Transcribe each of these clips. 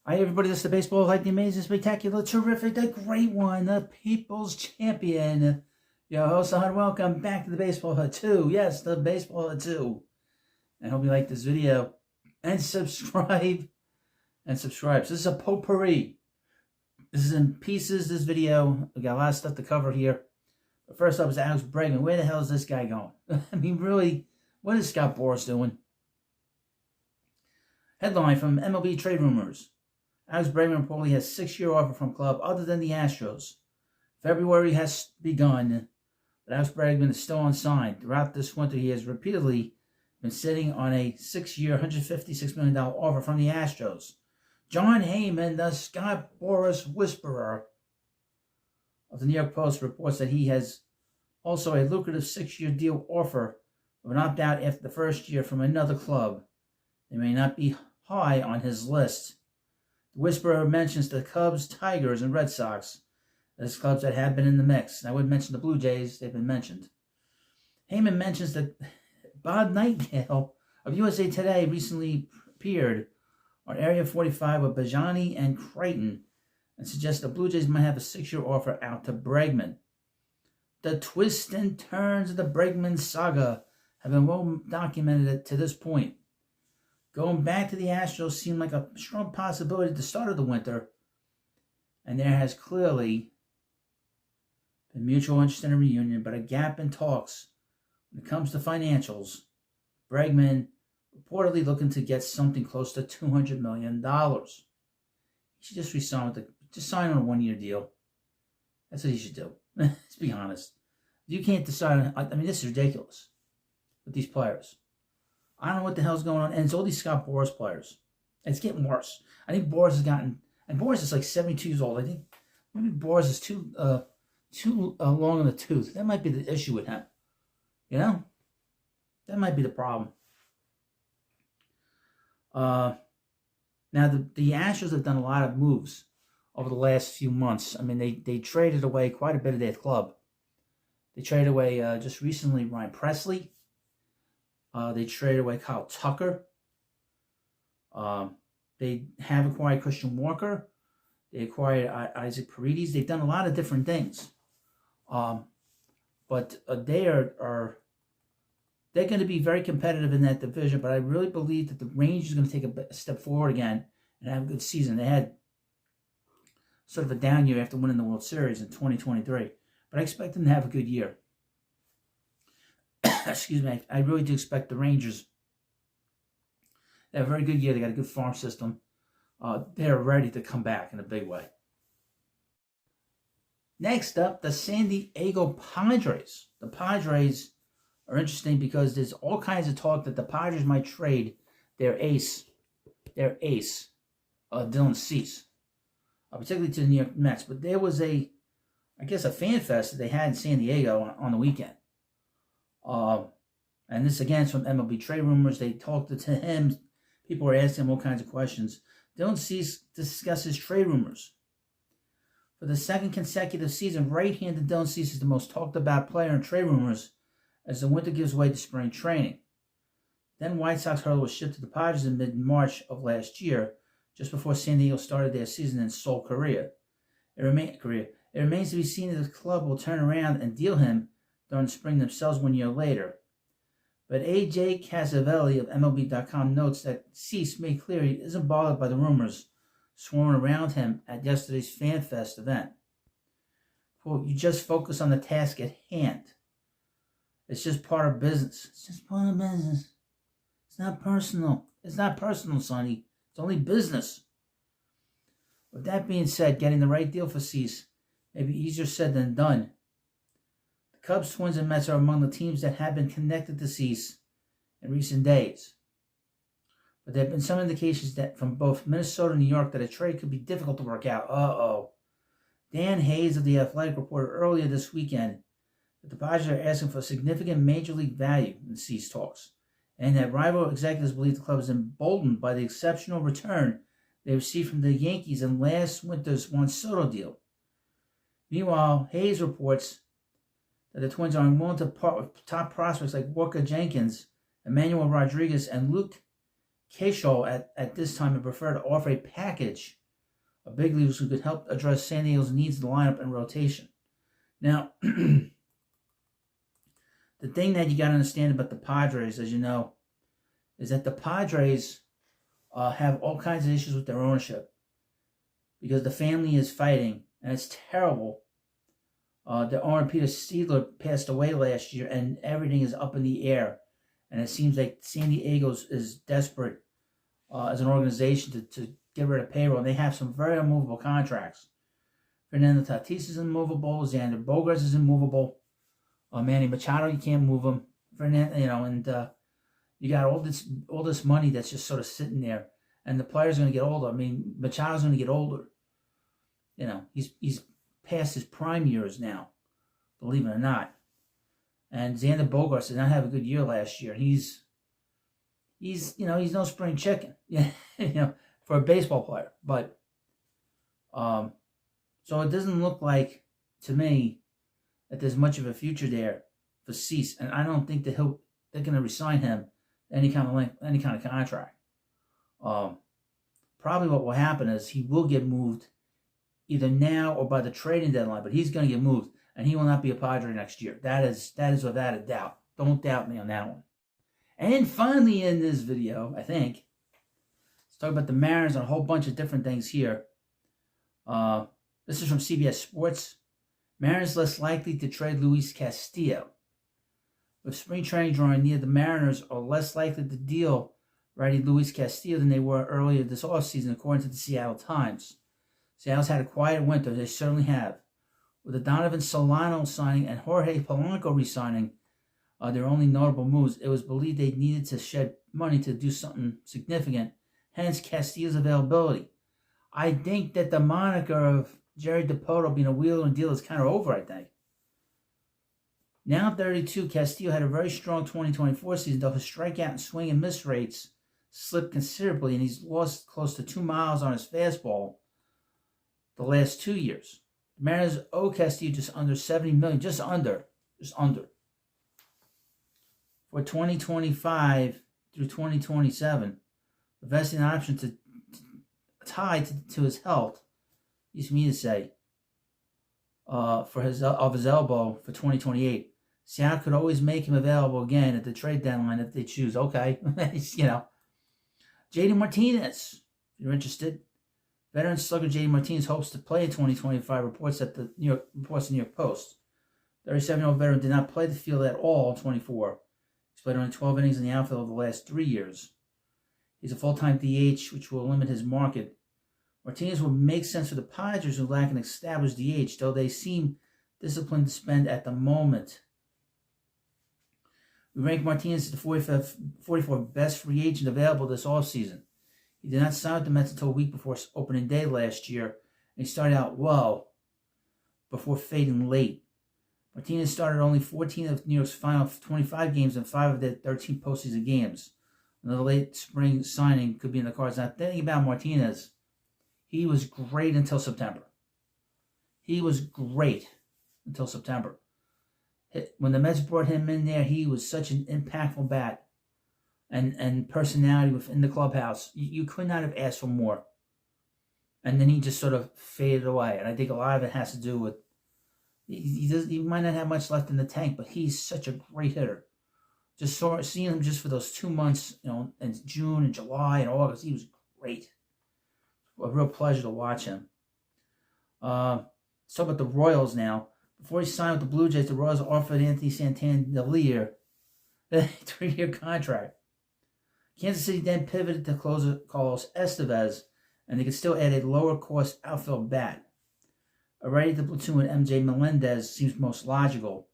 Hi, everybody. This is the baseball like the amazing, spectacular, terrific, the great one, the people's champion. Your host, and welcome back to the Baseball Hut 2. Yes, the Baseball Hut 2. I hope you like this video and subscribe. So this is a potpourri. This is in pieces, this video. We got a lot of stuff to cover here. But first up is Alex Bregman. Where the hell is this guy going? I mean, really, what is Scott Boras doing? Headline from MLB Trade Rumors. Alex Bregman reportedly has a 6-year offer from club other than the Astros. February has begun, but Alex Bregman is still unsigned. Throughout this winter, he has repeatedly been sitting on a 6-year, $156 million offer from the Astros. John Heyman, the Scott Boras whisperer of the New York Post, reports that he has also a lucrative 6-year deal offer of an opt-out after the first year from another club. They may not be high on his list. The whisperer mentions the Cubs, Tigers, and Red Sox as clubs that have been in the mix. And I would mention the Blue Jays. They've been mentioned. Heyman mentions that Bob Nightingale of USA Today recently appeared on Area 45 with Bajani and Creighton and suggests the Blue Jays might have a 6-year offer out to Bregman. The twists and turns of the Bregman saga have been well documented to this point. Going back to the Astros seemed like a strong possibility at the start of the winter, and there has clearly been mutual interest in a reunion, but a gap in talks when it comes to financials. Bregman reportedly looking to get something close to $200 million. He should just resign just sign on a 1-year deal. That's what he should do. Let's be honest. You can't decide. I mean, this is ridiculous with these players. I don't know what the hell's going on. And it's all these Scott Boras players. And it's getting worse. I think Boras has gotten... And Boras is like 72 years old. I think maybe Boras is too long in the tooth. That might be the issue with him. You know? That might be the problem. Now, the Astros have done a lot of moves over the last few months. I mean, they traded away quite a bit of their club. They traded away just recently Ryan Presley. They traded away Kyle Tucker. They have acquired Christian Walker. They acquired Isaac Paredes. They've done a lot of different things. But they're going to be very competitive in that division. But I really believe that the Rangers are going to take a step forward again and have a good season. They had sort of a down year after winning the World Series in 2023. But I expect them to have a good year. Excuse me, I really do expect the Rangers to have a very good year. They got a good farm system. They're ready to come back in a big way. Next up, the San Diego Padres. The Padres are interesting because there's all kinds of talk that the Padres might trade their ace, Dylan Cease, particularly to the New York Mets. But there was a fan fest that they had in San Diego on the weekend. And this again is from MLB Trade Rumors. They talked to him. People were asking him all kinds of questions. Dylan Cease discusses trade rumors. For the second consecutive season, right-handed Dylan Cease is the most talked about player in trade rumors as the winter gives way to spring training. Then White Sox hurler was shipped to the Padres in mid-March of last year, just before San Diego started their season in Seoul, Korea. It remains to be seen if the club will turn around and deal him during spring themselves 1 year later. But A.J. Casavelli of MLB.com notes that Cease made clear he isn't bothered by the rumors swirling around him at yesterday's Fan Fest event. Quote, "You just focus on the task at hand. It's just part of business. It's just part of business. It's not personal. It's not personal, Sonny. It's only business." With that being said, getting the right deal for Cease may be easier said than done. Cubs, Twins, and Mets are among the teams that have been connected to Cease in recent days. But there have been some indications that from both Minnesota and New York that a trade could be difficult to work out. Dan Hayes of The Athletic reported earlier this weekend that the Padres are asking for significant major league value in Cease talks, and that rival executives believe the club is emboldened by the exceptional return they received from the Yankees in last winter's Juan Soto deal. Meanwhile, Hayes reports that the Twins are unwilling to part with top prospects like Walker Jenkins, Emmanuel Rodriguez, and Luke Castillo at this time had preferred to offer a package of big leaguers who could help address San Diego's needs in the lineup and rotation. Now, the thing that you got to understand about the Padres, as you know, is that the Padres have all kinds of issues with their ownership because the family is fighting, and it's terrible. The owner, Peter Seidler, passed away last year, and everything is up in the air. And it seems like San Diego is desperate as an organization to get rid of payroll. And they have some very immovable contracts. Fernando Tatis is immovable. Xander Bogaerts is immovable. Manny Machado, you can't move him. And you got all this money that's just sort of sitting there. And the players are going to get older. I mean, Machado's going to get older. He's past his prime years now, believe it or not. And Xander Bogaerts did not have a good year last year. He's no spring chicken, for a baseball player. But so it doesn't look like to me that there's much of a future there for Cease, and I don't think that they're going to resign him any kind of contract. Probably what will happen is he will get moved either now or by the trading deadline, but he's going to get moved, and he will not be a Padre next year. That is without a doubt. Don't doubt me on that one. And finally in this video, I think, let's talk about the Mariners and a whole bunch of different things here. This is from CBS Sports. Mariners less likely to trade Luis Castillo. With spring training drawing near, the Mariners are less likely to deal righty Luis Castillo than they were earlier this offseason, according to the Seattle Times. Seattle's had a quiet winter. They certainly have. With the Donovan Solano signing and Jorge Polanco re-signing, their only notable moves, it was believed they needed to shed money to do something significant, hence Castillo's availability. I think that the moniker of Jerry DiPoto being a wheeler and dealer is kind of over, I think. Now 32, Castillo had a very strong 2024 season, though his strikeout and swing and miss rates slipped considerably, and he's lost close to 2 miles on his fastball the last 2 years. The Mariners owe Castillo just under $70 million, just under. For 2025 through 2027, the vesting option tied to his health, used me to say, of his elbow for 2028. Seattle could always make him available again at the trade deadline if they choose. Okay, JD Martinez, if you're interested. Veteran slugger JD Martinez hopes to play in 2025, reports the New York Post. 37-year-old veteran did not play the field at all in 24. He's played only 12 innings in the outfield over the last 3 years. He's a full-time DH, which will limit his market. Martinez would make sense for the Padres who lack an established DH, though they seem disciplined to spend at the moment. We rank Martinez as the 44th best free agent available this offseason. He did not sign with the Mets until a week before opening day last year, and he started out well before fading late. Martinez started only 14 of New York's final 25 games and 5 of their 13 postseason games. Another late spring signing could be in the cards. Now, thinking about Martinez, he was great until September. When the Mets brought him in there, he was such an impactful bat and personality within the clubhouse. You could not have asked for more. And then he just sort of faded away. And I think a lot of it has to do with he might not have much left in the tank, but he's such a great hitter. Just seeing him just for those 2 months, in June and July and August, he was great. A real pleasure to watch him. Let's talk about the Royals now. Before he signed with the Blue Jays, the Royals offered Anthony Santander a 3-year contract. Kansas City then pivoted to Carlos Estevez, and they could still add a lower-cost outfield bat. A ready to platoon with MJ Melendez seems most logical.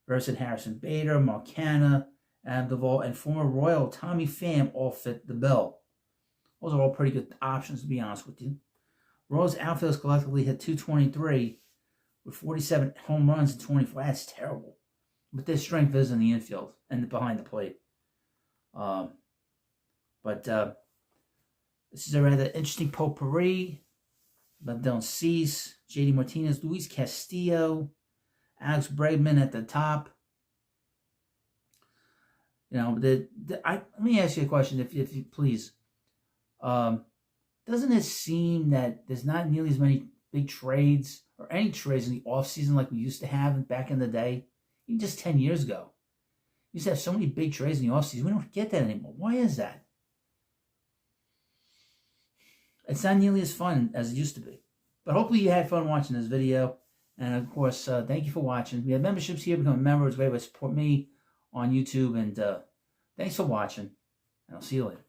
Versus Harrison Bader, Mark Canha, Adam Duvall, and former Royal Tommy Pham all fit the bill. Those are all pretty good options, to be honest with you. Royals outfielders collectively hit .223 with 47 home runs in 24. That's terrible. But their strength is in the infield and behind the plate. This is a rather interesting potpourri about Dylan Cease, JD Martinez, Luis Castillo, Alex Bregman at the top. You know, let me ask you a question, if you please. Doesn't it seem that there's not nearly as many big trades or any trades in the offseason like we used to have back in the day? Even just 10 years ago. We used to have so many big trades in the offseason. We don't get that anymore. Why is that? It's not nearly as fun as it used to be. But hopefully you had fun watching this video. And of course, thank you for watching. We have memberships here. Become a member. It's a great way to support me on YouTube. And thanks for watching. And I'll see you later.